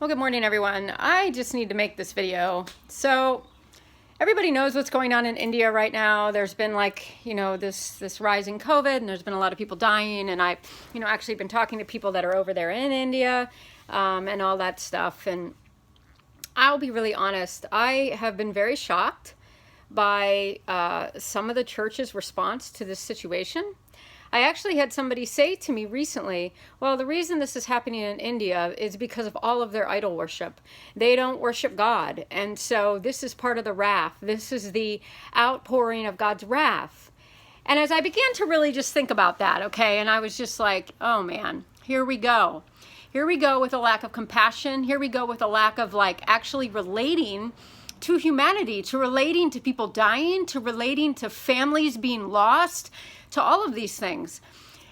Well, good morning, everyone. I just need to make this video. So everybody knows what's going on in India right now. There's been this rise in COVID, and there's been a lot of people dying. And I've, actually been talking to people that are over there in India and all that stuff. And I'll be really honest. I have been very shocked by some of the church's response to this situation. I actually had somebody say to me recently, well, the reason this is happening in India is because of all of their idol worship. They don't worship God. And so this is part of the wrath. This is the outpouring of God's wrath. And as I began to really just think about that, okay, and I was just like, oh man, here we go. Here we go with a lack of compassion. Here we go with a lack of actually relating to humanity, to relating to people dying, to relating to families being lost, to all of these things.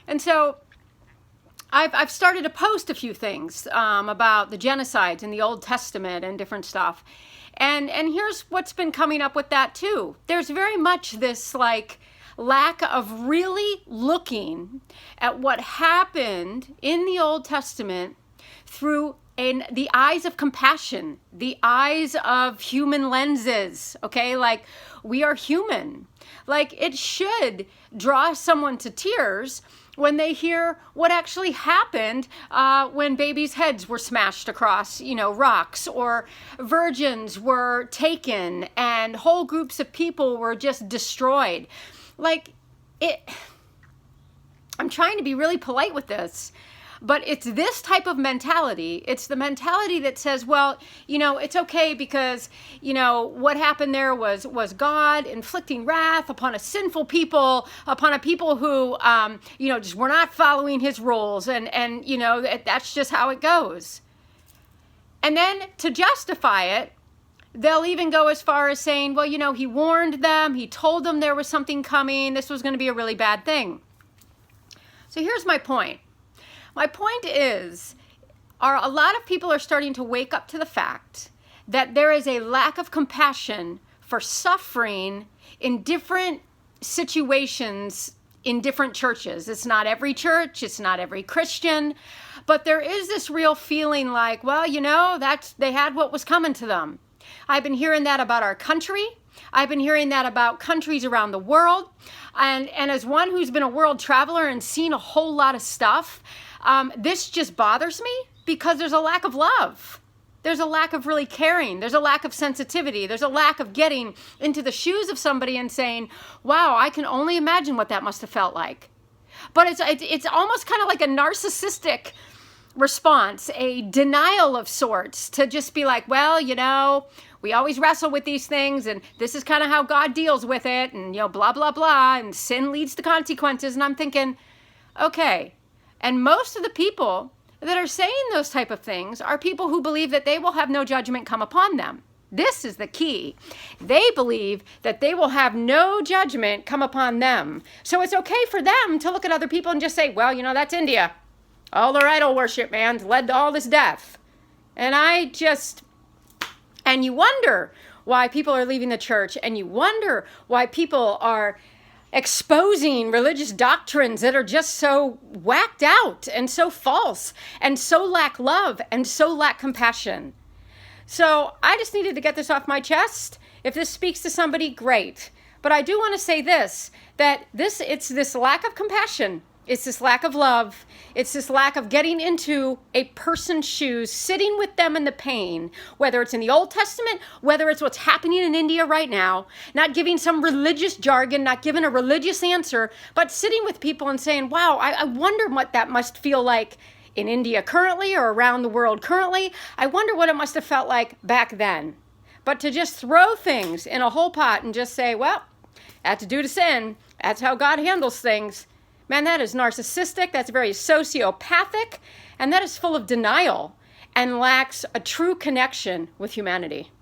And so I've started to post a few things about the genocides in the Old Testament and different stuff. And here's what's been coming up with that too. There's very much this lack of really looking at what happened in the Old Testament through the eyes of compassion, the eyes of human lenses, okay? We are human. It should draw someone to tears when they hear what actually happened when babies' heads were smashed across, rocks, or virgins were taken and whole groups of people were just destroyed. I'm trying to be really polite with this. But it's this type of mentality. It's the mentality that says, well, it's okay because, what happened there was God inflicting wrath upon a sinful people, upon a people who, just were not following his rules. And that's just how it goes. And then to justify it, they'll even go as far as saying, well, he warned them. He told them there was something coming. This was going to be a really bad thing. So here's my point. My point is, a lot of people are starting to wake up to the fact that there is a lack of compassion for suffering in different situations in different churches. It's not every church, it's not every Christian, but there is this real feeling like, well, they had what was coming to them. I've been hearing that about our country. I've been hearing that about countries around the world. And as one who's been a world traveler and seen a whole lot of stuff, this just bothers me because there's a lack of love. There's a lack of really caring. There's a lack of sensitivity. There's a lack of getting into the shoes of somebody and saying, wow, I can only imagine what that must have felt like. But it's almost kind of like a narcissistic response, a denial of sorts, to just be like, well, we always wrestle with these things, and this is kind of how God deals with it, and blah, blah, blah, and sin leads to consequences. And I'm thinking, okay. And most of the people that are saying those type of things are people who believe that they will have no judgment come upon them. This is the key. They believe that they will have no judgment come upon them. So it's okay for them to look at other people and just say, well, that's India. All their idol worship, man, led to all this death. And and you wonder why people are leaving the church, and you wonder why people are exposing religious doctrines that are just so whacked out and so false and so lack love and so lack compassion. So I just needed to get this off my chest. If this speaks to somebody, great. But I do want to say this, that it's this lack of compassion. It's this lack of love. It's this lack of getting into a person's shoes, sitting with them in the pain, whether it's in the Old Testament, whether it's what's happening in India right now, not giving some religious jargon, not giving a religious answer, but sitting with people and saying, wow, I wonder what that must feel like in India currently or around the world currently. I wonder what it must have felt like back then. But to just throw things in a whole pot and just say, well, that's due to sin. That's how God handles things. Man, that is narcissistic, that's very sociopathic, and that is full of denial and lacks a true connection with humanity.